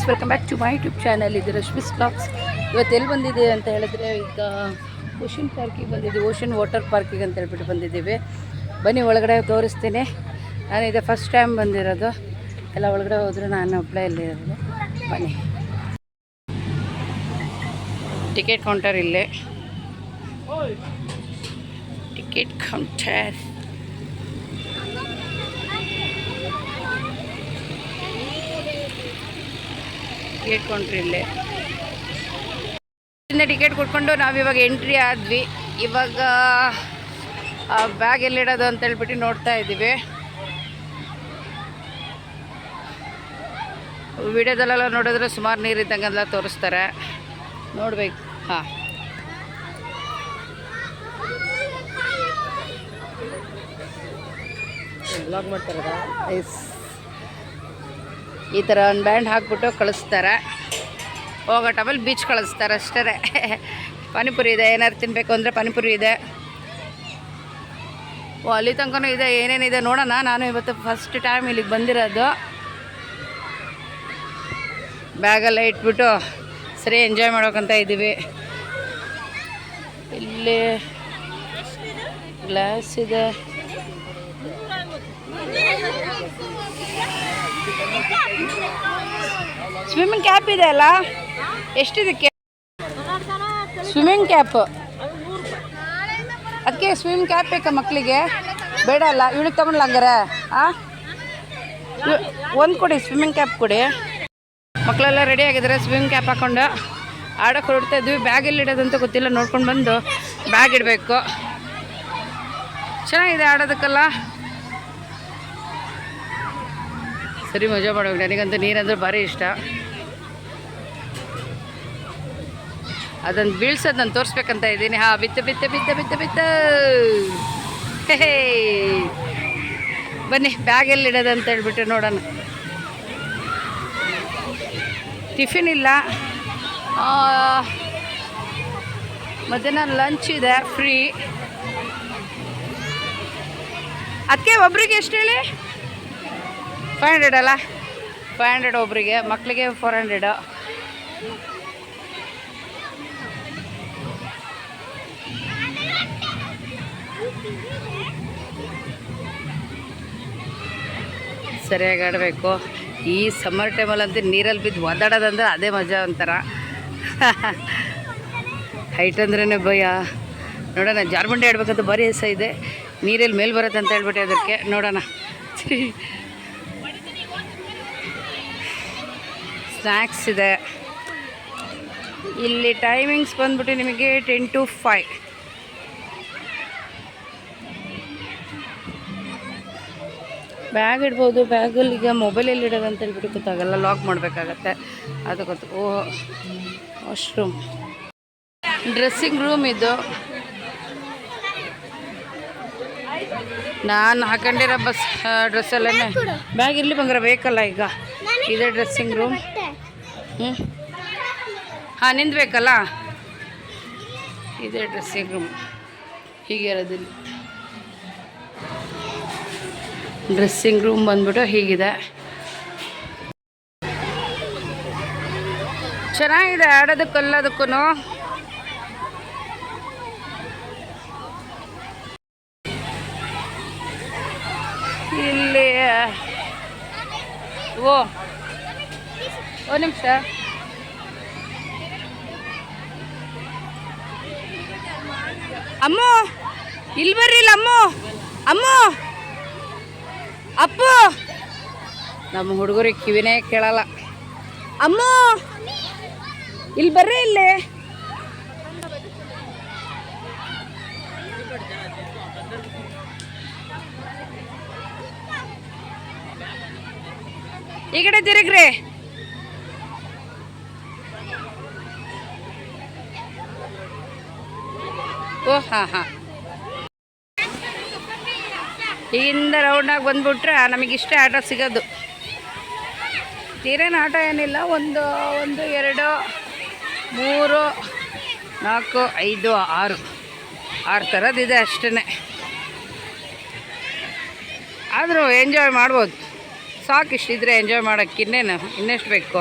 Welcome back to my YouTube channel. ಇದು Rashmi's blogs. ಇವತ್ತು ಎಲ್ಲಿ ಬಂದಿದ್ದೀವಿ ಅಂತ ಹೇಳಿದ್ರೆ, ಈಗ ಓಷನ್ ಪಾರ್ಕಿಗೆ ಬಂದಿದ್ದೀವಿ. ಓಷನ್ ವಾಟರ್ ಪಾರ್ಕಿಗೆ ಅಂತ ಹೇಳ್ಬಿಟ್ಟು ಬಂದಿದ್ದೀವಿ. ಬನ್ನಿ ಒಳಗಡೆ ತೋರಿಸ್ತೀನಿ. ನಾನು ಇದು ಫಸ್ಟ್ ಟೈಮ್ ಬಂದಿರೋದು. ಎಲ್ಲ ಒಳಗಡೆ ಹೋದರೆ ನಾನು ಒಬ್ಬಳೇ ಇಲ್ಲಿರೋದು. ಬನ್ನಿ. ಟಿಕೆಟ್ ಕೌಂಟರ್ ಇಲ್ಲೇ. Ticket counter. ಟಿಕೆಟ್ ಕೌಂಟ್ರ್ ಇಲ್ಲೇ. ಟಿಕೆಟ್ ಕೊಟ್ಕೊಂಡು ನಾವಿವಾಗ ಎಂಟ್ರಿ ಆದ್ವಿ. ಇವಾಗ ಬ್ಯಾಗ್ ಎಲ್ಲಿಡೋದು ಅಂತ ಹೇಳ್ಬಿಟ್ಟು ನೋಡ್ತಾ ಇದ್ದೀವಿ. ವಿಡಿಯೋದಲ್ಲೆಲ್ಲ ನೋಡಿದ್ರೆ ಸುಮಾರು ನೀರಿದ್ದಂಗೆಲ್ಲ ತೋರಿಸ್ತಾರೆ, ನೋಡ್ಬೇಕು. ಹಾಂ, ವ್ಲಾಗ್ ಮಾಡ್ತಾರ. ಎಸ್, ಈ ಥರ ಒಂದು ಬ್ಯಾಂಡ್ ಹಾಕ್ಬಿಟ್ಟು ಕಳಿಸ್ತಾರೆ. ಹೋಗೋ ಟಬಲ್ ಬೀಚ್ ಕಳಿಸ್ತಾರೆ ಅಷ್ಟೇ. ಪಾನಿಪುರಿ ಇದೆ, ಏನಾದ್ರು ತಿನ್ನಬೇಕು ಅಂದರೆ ಪಾನಿಪುರಿ ಇದೆ. ಓ, ಅಲ್ಲಿ ತನಕನೂ ಇದೆ, ಏನೇನಿದೆ ನೋಡೋಣ. ನಾನು ಇವತ್ತು ಫಸ್ಟ್ ಟೈಮ್ ಇಲ್ಲಿಗೆ ಬಂದಿರೋದು. ಬ್ಯಾಗೆಲ್ಲ ಇಟ್ಬಿಟ್ಟು ಸರಿ ಎಂಜಾಯ್ ಮಾಡೋಕ್ಕಂತ ಇದ್ದೀವಿ. ಇಲ್ಲಿ ಗ್ಲಾಸ್ ಇದೆ. ಸ್ವಿಮ್ಮಿಂಗ್ ಕ್ಯಾಪ್ ಇದೆ ಅಲ್ಲ, ಎಷ್ಟಿದಕ್ಕೆ ಸ್ವಿಮ್ಮಿಂಗ್ ಕ್ಯಾಪ್? ಅದಕ್ಕೆ ಸ್ವಿಮ್ಮಿಂಗ್ ಕ್ಯಾಪ್ ಬೇಕಾ ಮಕ್ಕಳಿಗೆ? ಬೇಡ ಅಲ್ಲ, ಇವಳಿಗೆ ತಗೊಂಡ್ಲ ಹಂಗಾರೆ? ಒಂದು ಕೊಡಿ, ಸ್ವಿಮ್ಮಿಂಗ್ ಕ್ಯಾಪ್ ಕೊಡಿ. ಮಕ್ಕಳೆಲ್ಲ ರೆಡಿ ಆಗಿದ್ದಾರೆ, ಸ್ವಿಮ್ಮಿಂಗ್ ಕ್ಯಾಪ್ ಹಾಕ್ಕೊಂಡು ಆಡೋಕೆ ಹೊರಡ್ತಾ ಇದ್ವಿ. ಬ್ಯಾಗ್ ಎಲ್ಲಿ ಇಡೋದಂತ ಗೊತ್ತಿಲ್ಲ, ನೋಡ್ಕೊಂಡು ಬಂದು ಬ್ಯಾಗ್ ಇಡಬೇಕು. ಚೆನ್ನಾಗಿದೆ ಆಡೋದಕ್ಕೆಲ್ಲ, ಸರಿ ಮಜಾ ಮಾಡೋದು. ನನಗಂತೂ ನೀರಂದ್ರೆ ಭಾರಿ ಇಷ್ಟ. ಅದನ್ನು ಬೀಳ್ಸೋದು ನಾನು ತೋರಿಸ್ಬೇಕಂತ ಇದ್ದೀನಿ. ಹಾಂ, ಬಿತ್ತು ಬಿತ್ತು ಬಿತ್ತು ಬಿತ್ತು ಬಿತ್ತು. ಹೇ, ಬನ್ನಿ ಬ್ಯಾಗ್ ಎಲ್ಲಿ ಇಡೋದು ಅಂತ ಹೇಳ್ಬಿಟ್ಟು ನೋಡೋಣ. ಟಿಫಿನ್ ಇಲ್ಲ, ಮಧ್ಯಾಹ್ನ ಲಂಚ್ ಇದೆ ಫ್ರೀ. ಅದಕ್ಕೆ ಒಬ್ರಿಗೆ ಎಷ್ಟು ಹೇಳಿ? 500 ಅಲ್ಲ? 500 ಒಬ್ಬರಿಗೆ, ಮಕ್ಕಳಿಗೆ 400. ಸರಿಯಾಗಿ ಆಡಬೇಕು. ಈ ಸಮ್ಮರ್ ಟೈಮಲ್ಲಂತೂ ನೀರಲ್ಲಿ ಬಿದ್ದು ಒದ್ದಾಡೋದಂದ್ರೆ ಅದೇ ಮಜಾ ಒಂಥರ. ಹೈಟ್ ಅಂದ್ರೇ ಭಯ. ನೋಡೋಣ, ಜಾರ್ಬಂಡಿ ಆಡ್ಬೇಕಂತ ಭಾರಿ ಹೆಸ ಇದೆ. ನೀರಲ್ಲಿ ಮೇಲೆ ಬರುತ್ತೆ ಅಂತ ಹೇಳ್ಬಿಟ್ಟು ಅದಕ್ಕೆ ನೋಡೋಣ. ಸ್ನ್ಯಾಕ್ಸ್ ಇದೆ ಇಲ್ಲಿ. ಟೈಮಿಂಗ್ಸ್ ಬಂದ್ಬಿಟ್ಟು ನಿಮಗೆ 10 to 5. ಬ್ಯಾಗ್ ಇಡ್ಬೋದು. ಬ್ಯಾಗಲ್ಲಿ ಈಗ ಮೊಬೈಲಲ್ಲಿ ಇಡೋದು ಅಂತ ಹೇಳ್ಬಿಟ್ಟು ಗೊತ್ತಾಗಲ್ಲ, ಲಾಕ್ ಮಾಡಬೇಕಾಗತ್ತೆ. ಅದು ಗೊತ್ತು. ಓ, ವಾಶ್ರೂಮ್, ಡ್ರೆಸ್ಸಿಂಗ್ ರೂಮ್ ಇದು. ನಾನು ಹಾಕೊಂಡಿರೋ ಡ್ರೆಸ್ಸಲ್ಲೇ ಬ್ಯಾಗ್ ಇರಲಿ ಬಂಗಾರ, ಬೇಕಲ್ಲ ಈಗ. ಇದೇ ಡ್ರೆಸ್ಸಿಂಗ್ ರೂಮ್. ಹಾಂ, ನಿಂದು ಬೇಕಲ್ಲ, ಇದೇ ಡ್ರೆಸ್ಸಿಂಗ್ ರೂಮ್. ಹೀಗೆ ಇರೋದಿಲ್ಲ. ಡ್ರೆಸ್ಸಿಂಗ್ ರೂಮ್ ಬಂದ್ಬಿಟ್ಟು ಹೀಗಿದೆ. ಚೆನ್ನಾಗಿದೆ ಆಡೋದಕ್ಕೆಲ್ಲದಕ್ಕೂ. ಇಲ್ಲಿ ಒಂದು ನಿಮಿಷ. ಅಮ್ಮು ಇಲ್ಲಿ ಬರ್ರಿ. ಇಲ್ಲ ಅಮ್ಮು, ಅಮ್ಮು, ಅಪ್ಪು. ನಮ್ಮ ಹುಡುಗರಿಗೆ ಕಿವಿನೇ ಕೇಳಲ್ಲ. ಅಮ್ಮು ಇಲ್ಲಿ ಬರ್ರಿ. ಇಲ್ಲಿ ಈ ಕಡೆ ತಿರುಗ್ರಿ. ಓ, ಹಾಂ ಹಾಂ. ಈಗಿಂದ ರೌಂಡಾಗಿ ಬಂದುಬಿಟ್ರೆ ನಮಗಿಷ್ಟೇ ಆಟ ಸಿಗೋದು. ತೀರೇನು ಆಟ ಏನಿಲ್ಲ. 1 2 3 4 5 6 ಥರದ್ದಿದೆ ಅಷ್ಟೇ. ಆದರೂ ಎಂಜಾಯ್ ಮಾಡ್ಬೋದು. ಸಾಕು, ಇಷ್ಟಿದ್ರೆ ಎಂಜಾಯ್ ಮಾಡೋಕ್ಕೆ ಇನ್ನೆಷ್ಟು ಬೇಕು.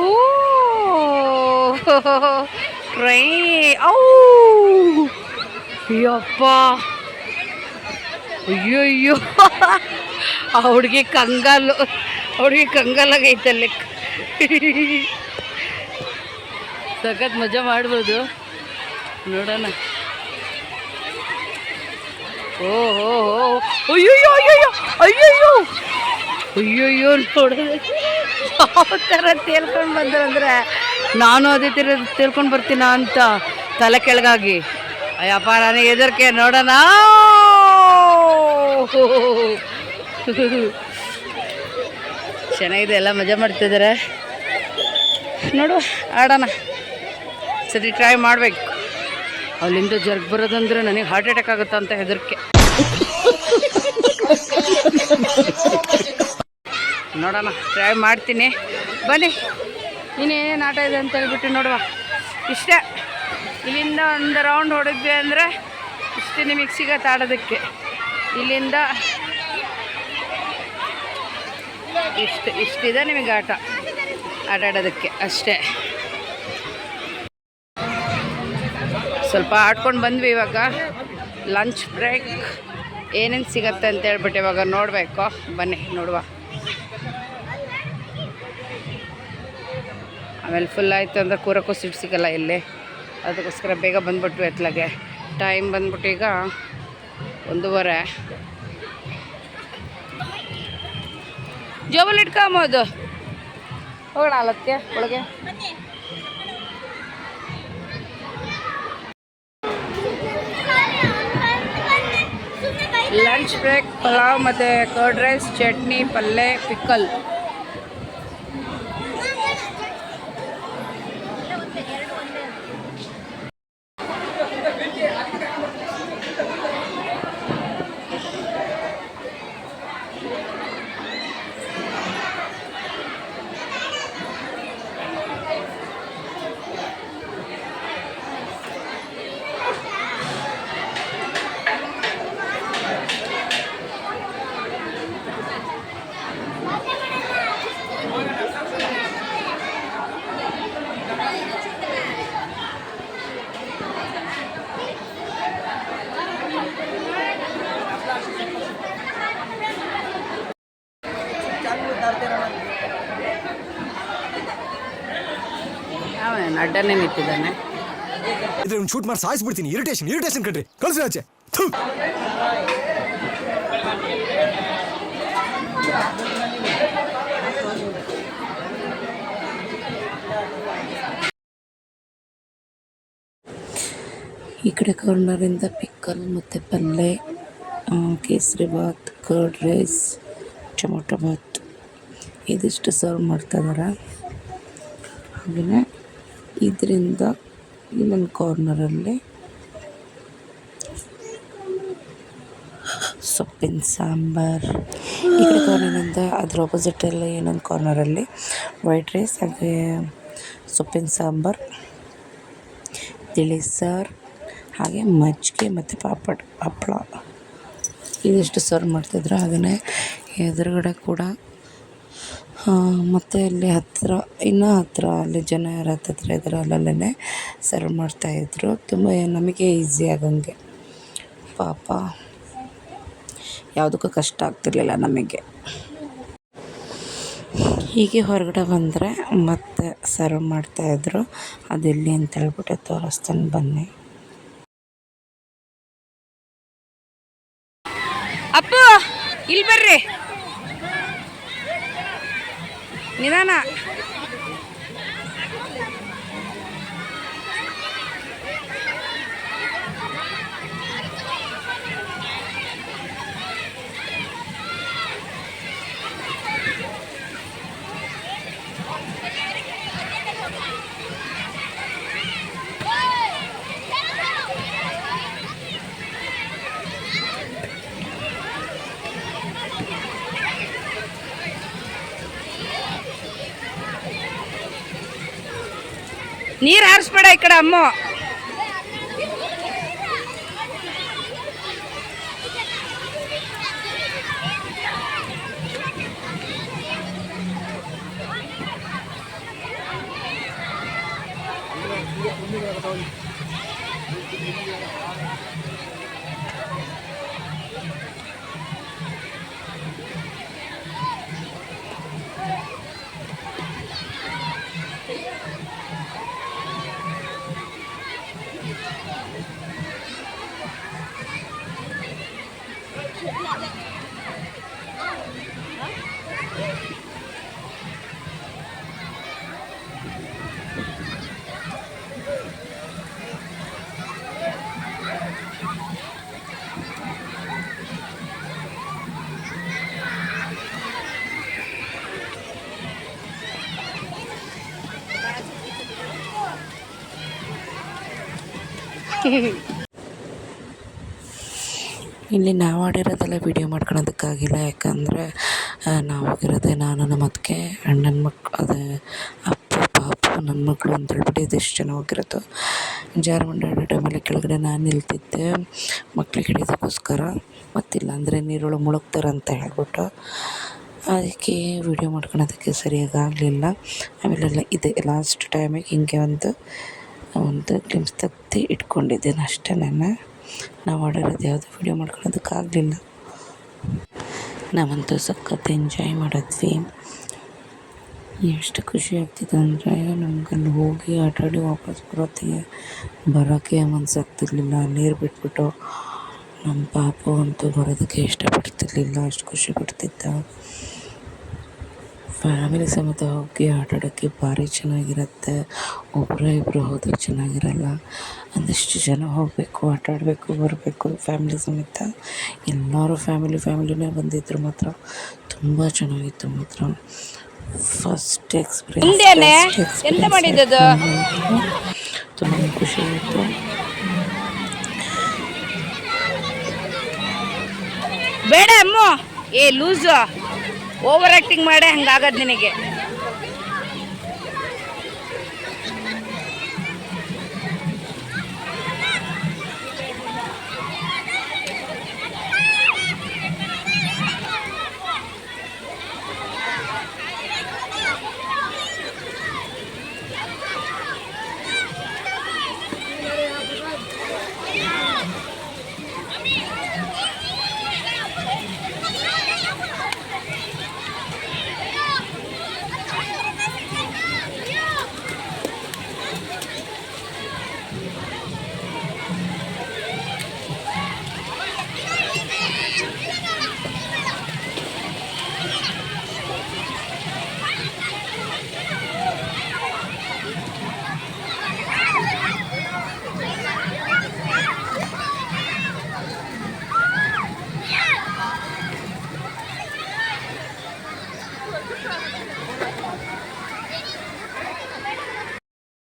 ಓ ಟ್ರೈ ಔ ಅಯ್ಯಪ್ಪ ಅಯ್ಯೋ ಅಯ್ಯೋ ಆ ಹುಡುಗಿ ಕಂಗಾಲಾಗೈತಲ್ಲಿ ಸಖತ್ ಮಜಾ ಮಾಡ್ಬೋದು ನೋಡೋಣ. ಓ ಹೋ ಹೋ ಅಯ್ಯಯ್ಯೋ ಅಯ್ಯಯ್ಯೋ ಅಯ್ಯಯ್ಯೋ ಅಯ್ಯಯ್ಯೋ ನೋಡಿದ್ರೆ ಯಾವ ಥರ ತೇಲ್ಕೊಂಡು ಬಂದ್ರಂದ್ರೆ ನಾನು ಅದೇ ಥರ ತೇಲ್ಕೊಂಡು ಬರ್ತೀನ ಅಂತ ತಲೆ ಕೆಳಗಾಗಿ. ಅಯ್ಯಪ್ಪ ನನಗೆ ಹೆದರಿಕೆ. ನೋಡೋಣ. ಚೆನ್ನಾಗಿದೆ, ಎಲ್ಲ ಮಜಾ ಮಾಡ್ತಿದ್ದಾರೆ. ನೋಡು ಆಡೋಣ, ಸರಿ ಟ್ರೈ ಮಾಡಬೇಕು. ಅಲ್ಲಿಂದ ಜರ್ಗ್ ಬರೋದಂದ್ರೆ ನನಗೆ ಹಾರ್ಟ್ ಅಟ್ಯಾಕ್ ಆಗುತ್ತಾ ಅಂತ ಹೆದರಿಕೆ. ನೋಡೋಣ, ಟ್ರೈ ಮಾಡ್ತೀನಿ. ಬನ್ನಿ, ಇನ್ನೇನೇನು ಆಟ ಇದೆ ಅಂತ ಹೇಳ್ಬಿಟ್ಟು ನೋಡುವ. ಇಷ್ಟೇ, ಇಲ್ಲಿಂದ ಒಂದು ರೌಂಡ್ ಹೊಡೆದ್ವಿ ಅಂದರೆ ಇಷ್ಟೇ ನಿಮಗೆ ಸಿಗತ್ತೆ ಆಡೋದಕ್ಕೆ. ಇಲ್ಲಿಂದ ಇಷ್ಟಿದೆ ನಿಮಗೆ ಆಟಾಡೋದಕ್ಕೆ ಅಷ್ಟೇ. ಸ್ವಲ್ಪ ಆಡ್ಕೊಂಡು ಬಂದ್ವಿ. ಇವಾಗ ಲಂಚ್ ಬ್ರೇಕ್ ಏನೇನು ಸಿಗತ್ತೆ ಅಂತ ಹೇಳ್ಬಿಟ್ಟು ಇವಾಗ ನೋಡಬೇಕು. ಬನ್ನಿ ನೋಡುವ. ಆಮೇಲೆ ಫುಲ್ ಆಯಿತು ಅಂದರೆ ಕೂರಕ್ಕೂ ಸೀಟ್ ಸಿಗಲ್ಲ ಇಲ್ಲಿ. ಅದಕ್ಕೋಸ್ಕರ ಬೇಗ ಬಂದ್ಬಿಟ್ವಿ ಎತ್ಲಾಗೆ. ಟೈಮ್ ಬಂದ್ಬಿಟ್ಟು ಈಗ 1:30. ಜೋಬಲ್ಲಿ ಇಟ್ಕೊಂಬೋದು. ಹೋಗೋಣ ಅಲ್ಲಕ್ಕೆ ಒಳಗೆ. ಲಂಚ್ ಬ್ರೇಕ್ ಪಲಾವ್ ಮತ್ತು ಕರ್ಡ್ ರೈಸ್, ಚಟ್ನಿ, ಪಲ್ಯ, ಪಿಕ್ಕಲ್. ಅಡ್ಡನೇ ನಿಂತಿದ್ದಾನೆ. ಇದ್ರೆ ಒಂದು ಶೂಟ್ ಮಾಡಿ ಸಾಯಿಸ್ಬಿಡ್ತೀನಿ. ಇರಿಟೇಷನ್ ಕಣ್ರಿ, ಕಳ್ಸಿ ಆಚೆ. ಈ ಕಡೆ ಕಾರ್ನರಿಂದ ಪಿಕ್ಕಲ್ ಮತ್ತು ಪಲ್ಯ, kesari bath, curd rice, tomato bath ಇದಿಷ್ಟು ಸರ್ವ್ ಮಾಡ್ತಾಯಿದ್ದಾರೆ. ಹಾಗೆಯೇ ಇದರಿಂದ ಇನ್ನೊಂದು ಕಾರ್ನರಲ್ಲಿ ಸೊಪ್ಪಿನ ಸಾಂಬಾರು. ಈ ಕಡೆ ಕಾರ್ನರಿಂದ ಅದ್ರ ಆಪೋಸಿಟಲ್ಲಿ ಇನ್ನೊಂದು ಕಾರ್ನರಲ್ಲಿ ವೈಟ್ ರೈಸ್, ಹಾಗೆ ಸೊಪ್ಪಿನ ಸಾಂಬಾರು, ತಿಳಿ ಸಾರು, ಹಾಗೆ ಮಜ್ಜಿಗೆ ಮತ್ತು ಹಪ್ಪಳ ಇದಿಷ್ಟು ಸರ್ವ್ ಮಾಡ್ತಾಯಿದ್ರು. ಹಾಗೆಯೇ ಎದುರುಗಡೆ ಕೂಡ ಮತ್ತು ಅಲ್ಲಿ ಇನ್ನೂ ಹತ್ತಿರ ಅಲ್ಲಿ ಜನ ಯಾರು ಹತ್ತಿರ ಇದ್ದಾರೆ ಅಲ್ಲಲ್ಲೇ ಸರ್ವ್ ಮಾಡ್ತಾಯಿದ್ರು. ತುಂಬ ನಮಗೆ ಈಸಿ ಆಗಂಗೆ. ಪಾಪ ಯಾವುದಕ್ಕೂ ಕಷ್ಟ ಆಗ್ತಿರ್ಲಿಲ್ಲ ನಮಗೆ. ಹೀಗೆ ಹೊರಗಡೆ ಬಂದರೆ ಮತ್ತೆ ಸರ್ವ್ ಮಾಡ್ತಾಯಿದ್ರು. ಅದೆಲ್ಲಿ ಅಂತ ಹೇಳ್ಬಿಟ್ಟು ತೋರಿಸ್ತಾನೆ ಬನ್ನಿ. ಅಪ್ಪು ಇಲ್ಲಿ ಬರ್ರಿ, ನಿಧಾನ. ನೀರು ಹಾರಿಸ್ಬೇಡ ಈ ಕಡೆ ಅಮ್ಮ. ಇಲ್ಲಿ ನಾವು ಆಡಿರೋದೆಲ್ಲ ವೀಡಿಯೋ ಮಾಡ್ಕೊಳೋದಕ್ಕಾಗಿಲ್ಲ, ಯಾಕಂದರೆ ನಾವು ಹೋಗಿರೋದೆ ನಾನು, ನಮ್ಮ ಅತ್ತಿಗೆ, ಅಣ್ಣನ ಮಕ್ಕಳು, ಅದೇ ಅಪ್ಪ, ಪಾಪು, ನನ್ನ ಮಕ್ಕಳು ಅಂತ ಹೇಳ್ಬಿಟ್ಟು ಇದೆಷ್ಟು ಜನ ಹೋಗಿರೋದು. ಜಾರುಬಂಡಿ ಆಡೋ ಟೈಮಲ್ಲಿ ಕೆಳಗಡೆ ನಾನು ನಿಲ್ತಿದ್ದೆ ಮಕ್ಳಿಗೆ ಹಿಡಿಯೋದಕ್ಕೋಸ್ಕರ, ಮತ್ತಿಲ್ಲ ಅಂದರೆ ನೀರೊಳಗೆ ಮುಳುಗ್ತಾರೆ ಅಂತ ಹೇಳ್ಬಿಟ್ಟು. ಅದಕ್ಕೆ ವೀಡಿಯೋ ಮಾಡ್ಕೊಳೋದಕ್ಕೆ ಸರಿಯಾಗಿ ಆಗಲಿಲ್ಲ. ಆಮೇಲೆಲ್ಲ ಇದೆ ಲಾಸ್ಟ್ ಟೈಮಿಗೆ ಹಿಂಗೆ ಒಂದು ಕ್ಲಿಪ್ಸ್ ತೆಗ್ದು ಇಟ್ಕೊಂಡಿದ್ದೇನೆ ಅಷ್ಟೇ. ನಾವು ಆಡಿರೋದು ಯಾವುದೂ ವೀಡಿಯೋ ಮಾಡ್ಕೊಳೋದಕ್ಕಾಗಲಿಲ್ಲ. ನಾವಂತೂ ಸಖತ್ ಎಂಜಾಯ್ ಮಾಡಿದ್ವಿ. ಎಷ್ಟು ಖುಷಿ ಆಗ್ತಿದೆ ಅಂದರೆ ನಮಗಲ್ಲಿ ಹೋಗಿ ಆಟಾಡಿ ವಾಪಸ್ ಬರೋಕ್ಕೆ ಮನಸ್ಸಾಗ್ತಿರ್ಲಿಲ್ಲ. ನೀರು ಬಿಟ್ಬಿಟ್ಟು ನಮ್ಮ ಪಾಪು ಅಂತೂ ಬರೋದಕ್ಕೆ ಇಷ್ಟಪಡ್ತಿರ್ಲಿಲ್ಲ, ಅಷ್ಟು ಖುಷಿ ಪಡ್ತಿದ್ದ. ಫ್ಯಾಮಿಲಿ ಸಮೇತ ಹೋಗಿ ಆಟಾಡೋಕ್ಕೆ ಭಾರಿ ಚೆನ್ನಾಗಿರುತ್ತೆ. ಒಬ್ಬರು ಇಬ್ಬರು ಹೋದ್ರೆ ಚೆನ್ನಾಗಿರಲ್ಲ. ಒಂದಿಷ್ಟು ಜನ ಹೋಗಬೇಕು, ಆಟಾಡಬೇಕು, ಬರಬೇಕು. ಫ್ಯಾಮಿಲಿ ಸಮೇತ ಎಲ್ಲರೂ ಫ್ಯಾಮಿಲಿನೇ ಬಂದಿದ್ದರು. ಮಾತ್ರ ತುಂಬ ಚೆನ್ನಾಗಿತ್ತು. ಮಾತ್ರ ಫಸ್ಟ್ ಎಕ್ಸ್ಪೀರಿಯನ್ಸ್ ಎಂತ ಮಾಡಿದ್ದು ತುಂಬ ಖುಷಿ ಆಯಿತು. ಬೇಡ ಅಮ್ಮ, ಲೂಸು ಓವರ್ ಆ್ಯಕ್ಟಿಂಗ್ ಮಾಡೇ ಹಂಗಾಗದು ನಿನಗೆ.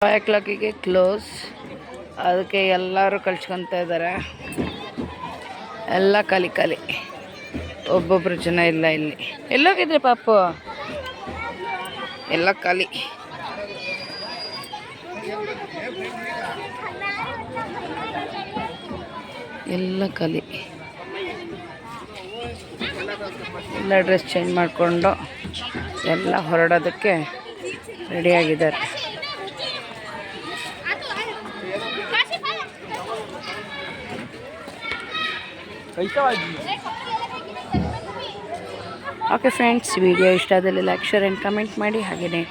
ಫೈವ್ ಓ ಕ್ಲಾಕಿಗೆ ಕ್ಲೋಸ್. ಅದಕ್ಕೆ ಎಲ್ಲರೂ ಕಳ್ಸ್ಕೊತಾ ಇದ್ದಾರೆ. ಎಲ್ಲ ಖಾಲಿ, ಒಬ್ಬೊಬ್ಬರು ಜನ ಇಲ್ಲ. ಇಲ್ಲಿ ಎಲ್ಲೋಗಿದ್ರಿ ಪಾಪು? ಎಲ್ಲ ಖಾಲಿ. ಎಲ್ಲ ಖಾಲಿ. ಎಲ್ಲ ಡ್ರೆಸ್ ಚೇಂಜ್ ಮಾಡಿಕೊಂಡು ಎಲ್ಲ ಹೊರಡೋದಕ್ಕೆ ರೆಡಿಯಾಗಿದ್ದಾರೆ. ಓಕೆ ಫ್ರೆಂಡ್ಸ್, ವಿಡಿಯೋ ಇಷ್ಟ ಆದಲ್ಲಿ ಲೈಕ್ ಶೇರ್ ಆ್ಯಂಡ್ ಕಮೆಂಟ್ ಮಾಡಿ. ಹಾಗೆಯೇ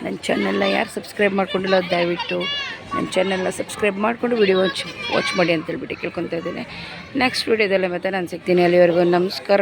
ನನ್ನ ಚಾನಲ್ನ ಯಾರು ಸಬ್ಸ್ಕ್ರೈಬ್ ಮಾಡ್ಕೊಂಡಿಲ್ಲ ದಯವಿಟ್ಟು ನನ್ನ ಚಾನಲ್ನ ಸಬ್ಸ್ಕ್ರೈಬ್ ಮಾಡಿಕೊಂಡು ವಿಡಿಯೋ ವಾಚ್ ಮಾಡಿ ಅಂತೇಳ್ಬಿಟ್ಟು ಕೇಳ್ಕೊತಾ ಇದ್ದೀನಿ. ನೆಕ್ಸ್ಟ್ ವಿಡಿಯೋದಲ್ಲೇ ಮತ್ತೆ ನಾನು ಸಿಗ್ತೀನಿ. ಅಲ್ಲಿವರೆಗೂ ನಮಸ್ಕಾರ.